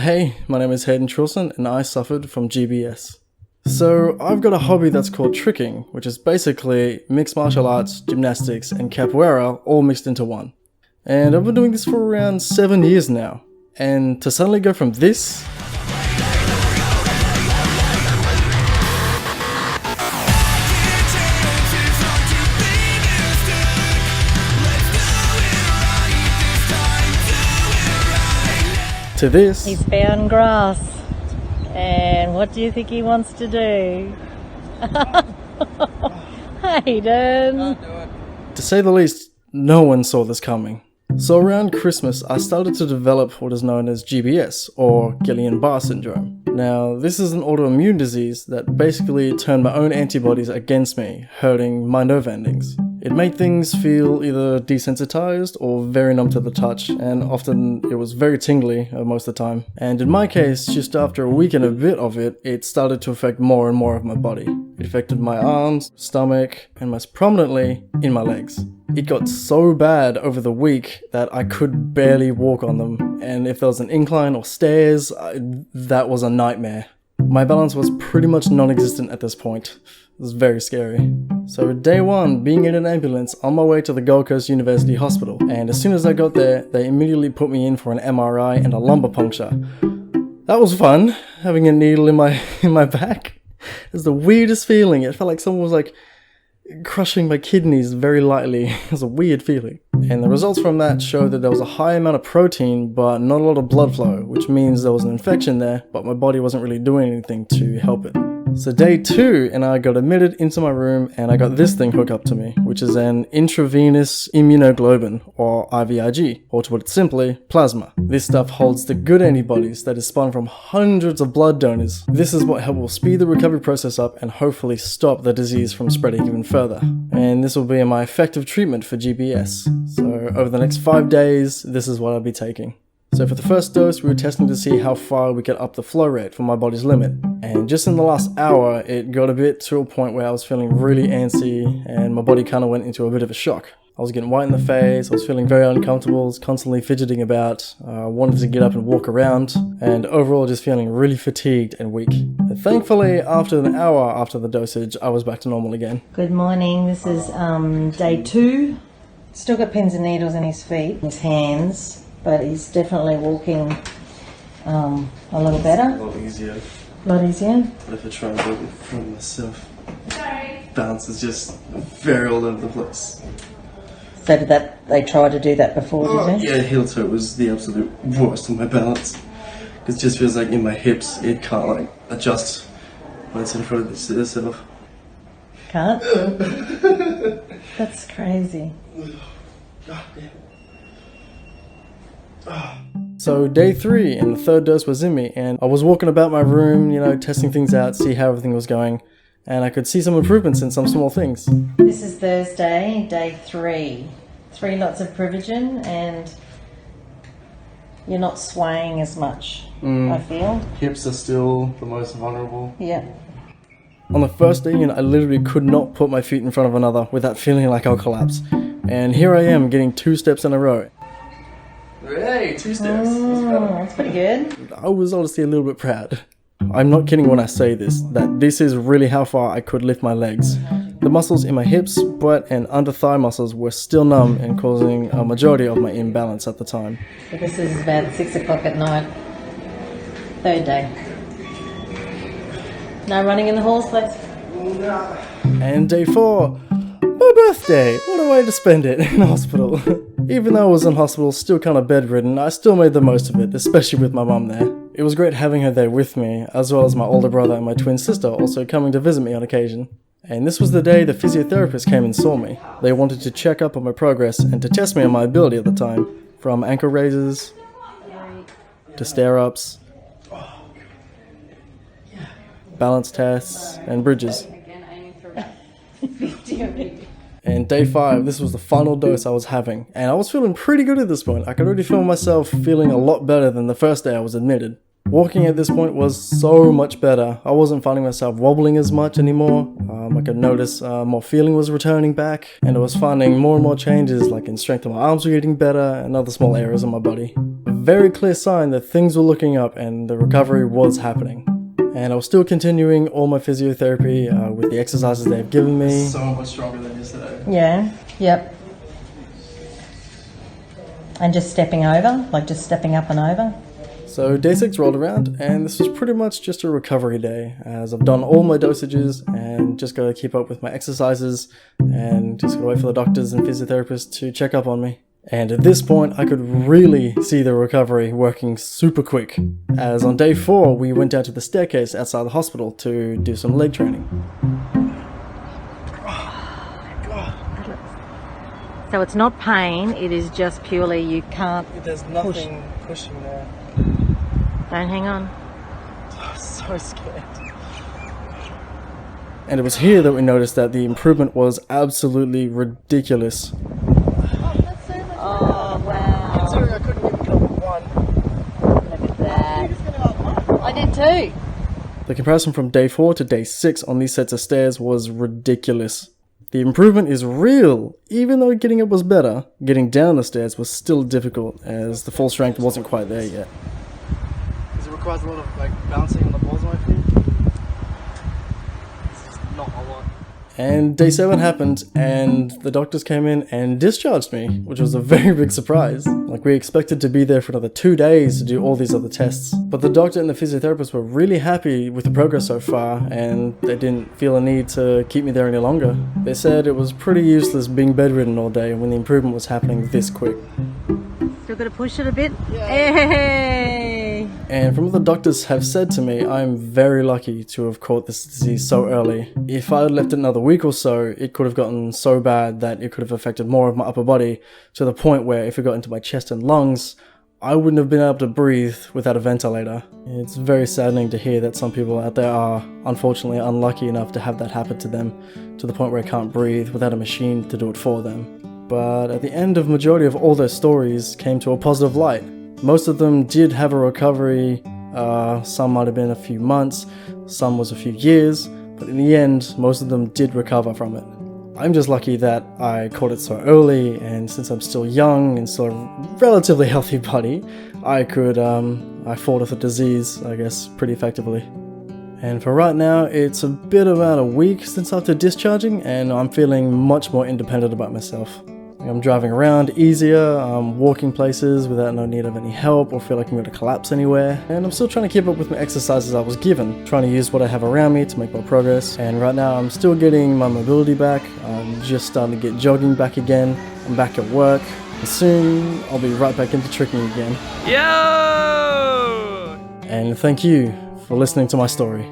Hey, my name is Hayden Truelson and I suffered from GBS. So I've got a hobby that's called tricking, which is basically mixed martial arts, gymnastics and capoeira all mixed into one. And I've been doing this for around 7 years now. And to suddenly go from this to this. He's found grass. And what do you think he wants to do? Hayden! To say the least, no one saw this coming. So around Christmas, I started to develop what is known as GBS, or Guillain-Barré syndrome. Now, this is an autoimmune disease that basically turned my own antibodies against me, hurting my nerve endings. It made things feel either desensitized or very numb to the touch, and often it was very tingly most of the time. And in my case, just after a week and a bit of it, it started to affect more and more of my body. It affected my arms, stomach, and most prominently, in my legs. It got so bad over the week that I could barely walk on them, and if there was an incline or stairs, that was a nightmare. My balance was pretty much non-existent at this point. It was very scary. So day one, being in an ambulance on my way to the Gold Coast University Hospital, and as soon as I got there, they immediately put me in for an MRI and a lumbar puncture. That was fun, having a needle in my back. It was the weirdest feeling. It felt like someone was like crushing my kidneys very lightly. It was a weird feeling. And the results from that showed that there was a high amount of protein but not a lot of blood flow, which means there was an infection there, but my body wasn't really doing anything to help it. So day 2, and I got admitted into my room and I got this thing hooked up to me, which is an intravenous immunoglobulin, or IVIG, or to put it simply, plasma. This stuff holds the good antibodies that is spun from hundreds of blood donors. This is what will speed the recovery process up and hopefully stop the disease from spreading even further. And this will be my effective treatment for GBS. So over the next 5 days, this is what I'll be taking. So for the first dose, we were testing to see how far we could up the flow rate for my body's limit. And just in the last hour, it got a bit to a point where I was feeling really antsy and my body kind of went into a bit of a shock. I was getting white in the face, I was feeling very uncomfortable, was constantly fidgeting about, wanted to get up and walk around, and overall just feeling really fatigued and weak. But thankfully, after an hour after the dosage, I was back to normal again. Good morning, this is day 2. Still got pins and needles in his feet, his hands, but he's definitely walking a little better. A lot easier. A lot easier? But if I try and do it in front of myself, balance is just very all over the place. So did they try to do that before, did they? Yeah, heel toe was the absolute worst of my balance. It just feels like in my hips, it can't like adjust when it's in front of itself. Can't? That's crazy. So day 3 and the third dose was in me, and I was walking about my room, testing things out, see how everything was going, and I could see some improvements in some small things. This is Thursday, day 3. 3 lots of Privigen, and you're not swaying as much, I feel. Hips are still the most vulnerable. Yeah. On the first day, I literally could not put my feet in front of another without feeling like I'll collapse. And here I am getting 2 steps in a row. Hey, 2 steps. That's pretty good. I was honestly a little bit proud. I'm not kidding when I say this, that this is really how far I could lift my legs. The muscles in my hips, butt and under thigh muscles were still numb and causing a majority of my imbalance at the time. So this is about 6 o'clock at night. 3rd day. No running in the halls, please. And day 4, my birthday. What a way to spend it in hospital. Even though I was in hospital, still kind of bedridden, I still made the most of it, especially with my mum there. It was great having her there with me, as well as my older brother and my twin sister also coming to visit me on occasion. And this was the day the physiotherapist came and saw me. They wanted to check up on my progress and to test me on my ability at the time, from ankle raises to stair-ups, balance tests, and bridges. And day 5, this was the final dose I was having, and I was feeling pretty good at this point. I could already feel myself feeling a lot better than the first day I was admitted. Walking at this point was so much better. I wasn't finding myself wobbling as much anymore. I could notice more feeling was returning back, and I was finding more and more changes, like in strength of my arms were getting better and other small areas of my body. very clear sign that things were looking up and the recovery was happening. And I was still continuing all my physiotherapy with the exercises they've given me. So much stronger than yesterday. Yeah, yep. And just stepping over, like just stepping up and over. So day 6 rolled around, and this was pretty much just a recovery day, as I've done all my dosages and just gotta keep up with my exercises and just gotta wait for the doctors and physiotherapists to check up on me. And at this point, I could really see the recovery working super quick, as on day 4, we went down to the staircase outside the hospital to do some leg training. So it's not pain, it is just purely you can't There's nothing pushing there. Don't hang on. I'm so scared. And it was here that we noticed that the improvement was absolutely ridiculous. Oh, wow. Considering I couldn't even come with one. Look at that. I did too. The comparison from day 4 to day 6 on these sets of stairs was ridiculous. The improvement is real. Even though getting up was better, getting down the stairs was still difficult, as the full strength wasn't quite there yet. Because it requires a lot of bouncing on the balls on my feet. It's just not a lot. And day 7 happened, and the doctors came in and discharged me, which was a very big surprise. We expected to be there for another 2 days to do all these other tests. But the doctor and the physiotherapist were really happy with the progress so far, and they didn't feel a need to keep me there any longer. They said it was pretty useless being bedridden all day when the improvement was happening this quick. Still gotta push it a bit. Yeah. Hey! And from what the doctors have said to me, I'm very lucky to have caught this disease so early. If I had left it another week or so, it could have gotten so bad that it could have affected more of my upper body, to the point where if it got into my chest and lungs, I wouldn't have been able to breathe without a ventilator. It's very saddening to hear that some people out there are unfortunately unlucky enough to have that happen to them, to the point where they can't breathe without a machine to do it for them. But at the end of majority of all their stories came to a positive light. Most of them did have a recovery, some might have been a few months, some was a few years, but in the end, most of them did recover from it. I'm just lucky that I caught it so early, and since I'm still young and still a relatively healthy body, I fought off the disease, I guess, pretty effectively. And for right now, it's a bit about a week since after discharging, and I'm feeling much more independent about myself. I'm driving around easier, I'm walking places without no need of any help or feel like I'm going to collapse anywhere. And I'm still trying to keep up with my exercises I was given, trying to use what I have around me to make more progress. And right now I'm still getting my mobility back, I'm just starting to get jogging back again, I'm back at work, and soon I'll be right back into tricking again. Yo! And thank you for listening to my story.